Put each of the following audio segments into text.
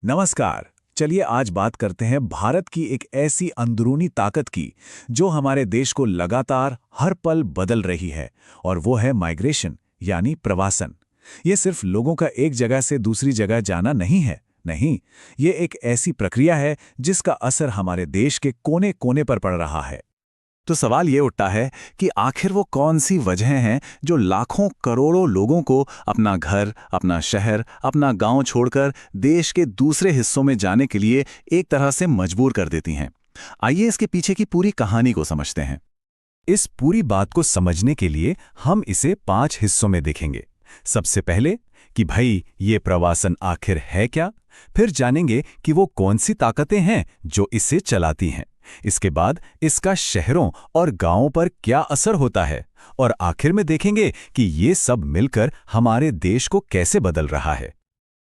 नमस्कार। चलिए आज बात करते हैं भारत की एक ऐसी अंदरूनी ताकत की जो हमारे देश को लगातार हर पल बदल रही है। और वो है माइग्रेशन यानी प्रवासन। ये सिर्फ लोगों का एक जगह से दूसरी जगह जाना नहीं है। नहीं, ये एक ऐसी प्रक्रिया है जिसका असर हमारे देश के कोने कोने पर पड़ रहा है। तो सवाल ये उठता है कि आखिर वो कौन सी वजहें हैं जो लाखों करोड़ों लोगों को अपना घर, अपना शहर, अपना गांव छोड़कर देश के दूसरे हिस्सों में जाने के लिए एक तरह से मजबूर कर देती हैं। आइए इसके पीछे की पूरी कहानी को समझते हैं। इस पूरी बात को समझने के लिए हम इसे 5 हिस्सों में देखेंगे। सबसे पहले कि भाई ये प्रवासन आखिर है क्या। फिर जानेंगे कि वो कौन सी ताकतें हैं जो इसे चलाती हैं। इसके बाद इसका शहरों और गांवों पर क्या असर होता है। और आखिर में देखेंगे कि ये सब मिलकर हमारे देश को कैसे बदल रहा है।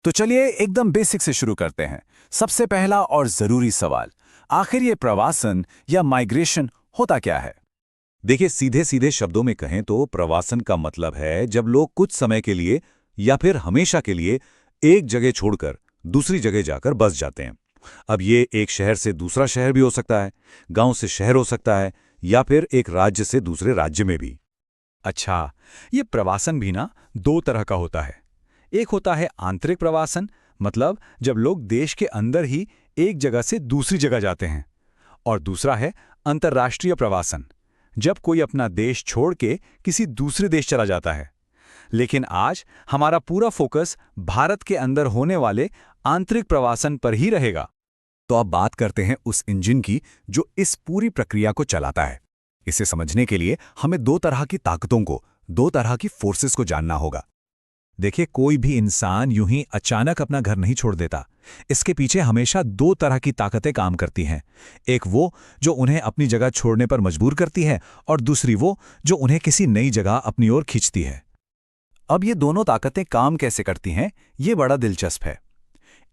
तो चलिए एकदम बेसिक से शुरू करते हैं। सबसे पहला और जरूरी सवाल, आखिर ये प्रवासन या माइग्रेशन होता क्या है। देखिए, सीधे सीधे शब्दों में कहें तो प्रवासन का मतलब है जब लोग कुछ समय के लिए या फिर हमेशा के लिए एक जगह छोड़कर दूसरी जगह जाकर बस जाते हैं। अब ये एक शहर से दूसरा शहर भी हो सकता है, गांव से शहर हो सकता है, या फिर एक राज्य से दूसरे राज्य में भी। अच्छा, ये प्रवासन भी ना 2 तरह का होता है। एक होता है आंतरिक प्रवासन, मतलब जब लोग देश के अंदर ही एक जगह से दूसरी जगह जाते हैं। और दूसरा है अंतर्राष्ट्रीय प्रवासन, जब कोई अपना देश छोड़ के किसी दूसरे देश चला जाता है। लेकिन आज हमारा पूरा फोकस भारत के अंदर होने वाले आंतरिक प्रवासन पर ही रहेगा। तो अब बात करते हैं उस इंजन की जो इस पूरी प्रक्रिया को चलाता है। इसे समझने के लिए हमें 2 तरह की ताकतों को, 2 तरह की फोर्सेस को जानना होगा। देखिए, कोई भी इंसान यूं ही अचानक अपना घर नहीं छोड़ देता। इसके पीछे हमेशा 2 तरह की ताकतें काम करती हैं। एक वो जो उन्हें अपनी जगह छोड़ने पर मजबूर करती है, और दूसरी वो जो उन्हें किसी नई जगह अपनी ओर खींचती है। अब ये दोनों ताकतें काम कैसे करती हैं, ये बड़ा दिलचस्प है।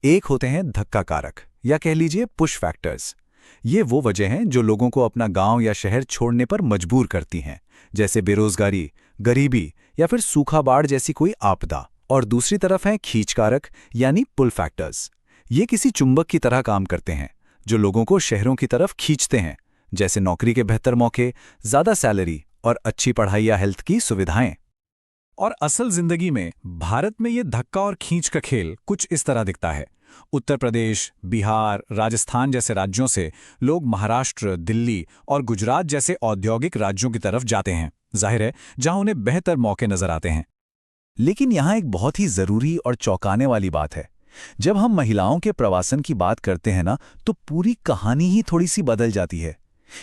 एक होते हैं धक्का कारक, या कह लीजिए पुश फैक्टर्स। ये वो वजह हैं जो लोगों को अपना गांव या शहर छोड़ने पर मजबूर करती हैं, जैसे बेरोजगारी, गरीबी या फिर सूखा बाढ़ जैसी कोई आपदा। और दूसरी तरफ हैं खींच कारक, यानी पुल फैक्टर्स। ये किसी चुंबक की तरह काम करते हैं जो लोगों को शहरों की तरफ खींचते हैं, जैसे नौकरी के बेहतर मौके, ज्यादा सैलरी और अच्छी पढ़ाई या हेल्थ की सुविधाएं। और असल जिंदगी में भारत में ये धक्का और खींच का खेल कुछ इस तरह दिखता है। उत्तर प्रदेश, बिहार, राजस्थान जैसे राज्यों से लोग महाराष्ट्र, दिल्ली और गुजरात जैसे औद्योगिक राज्यों की तरफ जाते हैं, जाहिर है जहां उन्हें बेहतर मौके नजर आते हैं। लेकिन यहां एक बहुत ही जरूरी और चौंकाने वाली बात है। जब हम महिलाओं के प्रवासन की बात करते हैं ना, तो पूरी कहानी ही थोड़ी सी बदल जाती है।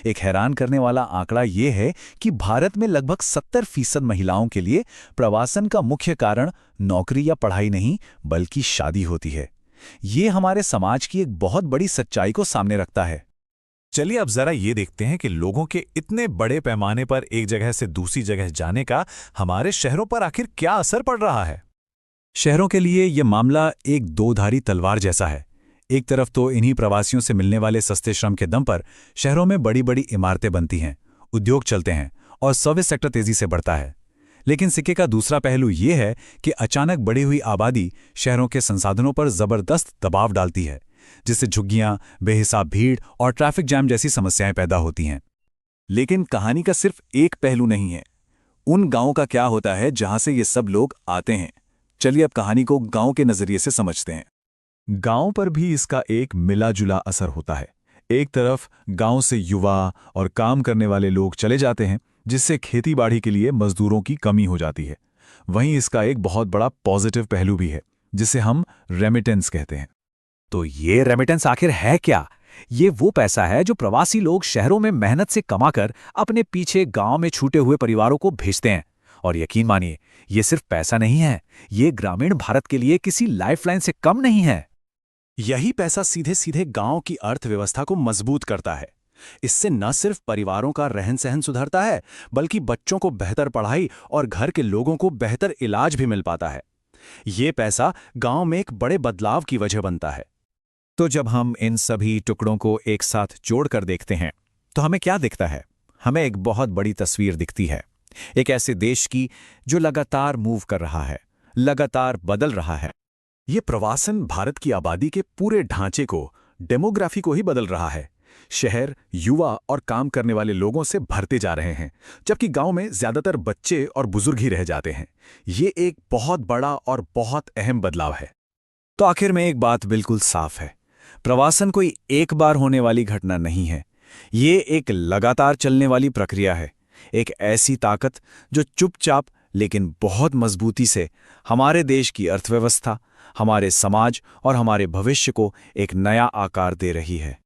एक हैरान करने वाला आंकड़ा यह है कि भारत में लगभग 70% महिलाओं के लिए प्रवासन का मुख्य कारण नौकरी या पढ़ाई नहीं, बल्कि शादी होती है। ये हमारे समाज की एक बहुत बड़ी सच्चाई को सामने रखता है। चलिए अब जरा ये देखते हैं कि लोगों के इतने बड़े पैमाने पर एक जगह से दूसरी जगह जाने का हमारे शहरों पर आखिर क्या असर पड़ रहा है। शहरों के लिए यह मामला एक दोधारी तलवार जैसा है। एक तरफ तो इन्हीं प्रवासियों से मिलने वाले सस्ते श्रम के दम पर शहरों में बड़ी बड़ी इमारतें बनती हैं, उद्योग चलते हैं और सर्विस सेक्टर तेजी से बढ़ता है। लेकिन सिक्के का दूसरा पहलू ये है कि अचानक बढ़ी हुई आबादी शहरों के संसाधनों पर जबरदस्त दबाव डालती है, जिससे झुग्गियां, बेहिसाब भीड़ और ट्रैफिक जैम जैसी समस्याएं पैदा होती हैं। लेकिन कहानी का सिर्फ एक पहलू नहीं है। उन गांवों का क्या होता है जहां से ये सब लोग आते हैं। चलिए अब कहानी को गांव के नजरिए से समझते हैं। गांव पर भी इसका एक मिला जुला असर होता है। एक तरफ गांव से युवा और काम करने वाले लोग चले जाते हैं, जिससे खेती बाड़ी के लिए मजदूरों की कमी हो जाती है। वहीं इसका एक बहुत बड़ा पॉजिटिव पहलू भी है, जिसे हम रेमिटेंस कहते हैं। तो ये रेमिटेंस आखिर है क्या? ये वो पैसा है जो प्रवासी लोग शहरों में मेहनत से कमाकर अपने पीछे गांव में छूटे हुए परिवारों को भेजते हैं। और यकीन मानिए, ये सिर्फ पैसा नहीं है, ये ग्रामीण भारत के लिए किसी लाइफलाइन से कम नहीं है। यही पैसा सीधे सीधे गांव की अर्थव्यवस्था को मजबूत करता है। इससे न सिर्फ परिवारों का रहन सहन सुधरता है, बल्कि बच्चों को बेहतर पढ़ाई और घर के लोगों को बेहतर इलाज भी मिल पाता है। ये पैसा गांव में एक बड़े बदलाव की वजह बनता है। तो जब हम इन सभी टुकड़ों को एक साथ जोड़कर देखते हैं, तो हमें क्या दिखता है? हमें एक बहुत बड़ी तस्वीर दिखती है, एक ऐसे देश की जो लगातार मूव कर रहा है, लगातार बदल रहा है। ये प्रवासन भारत की आबादी के पूरे ढांचे को, डेमोग्राफी को ही बदल रहा है। शहर युवा और काम करने वाले लोगों से भरते जा रहे हैं, जबकि गांव में ज्यादातर बच्चे और बुजुर्ग ही रह जाते हैं। ये एक बहुत बड़ा और बहुत अहम बदलाव है। तो आखिर में एक बात बिल्कुल साफ है, प्रवासन कोई एक बार होने वाली घटना नहीं है। ये एक लगातार चलने वाली प्रक्रिया है, एक ऐसी ताकत जो चुपचाप लेकिन बहुत मजबूती से हमारे देश की अर्थव्यवस्था, हमारे समाज और हमारे भविष्य को एक नया आकार दे रही है।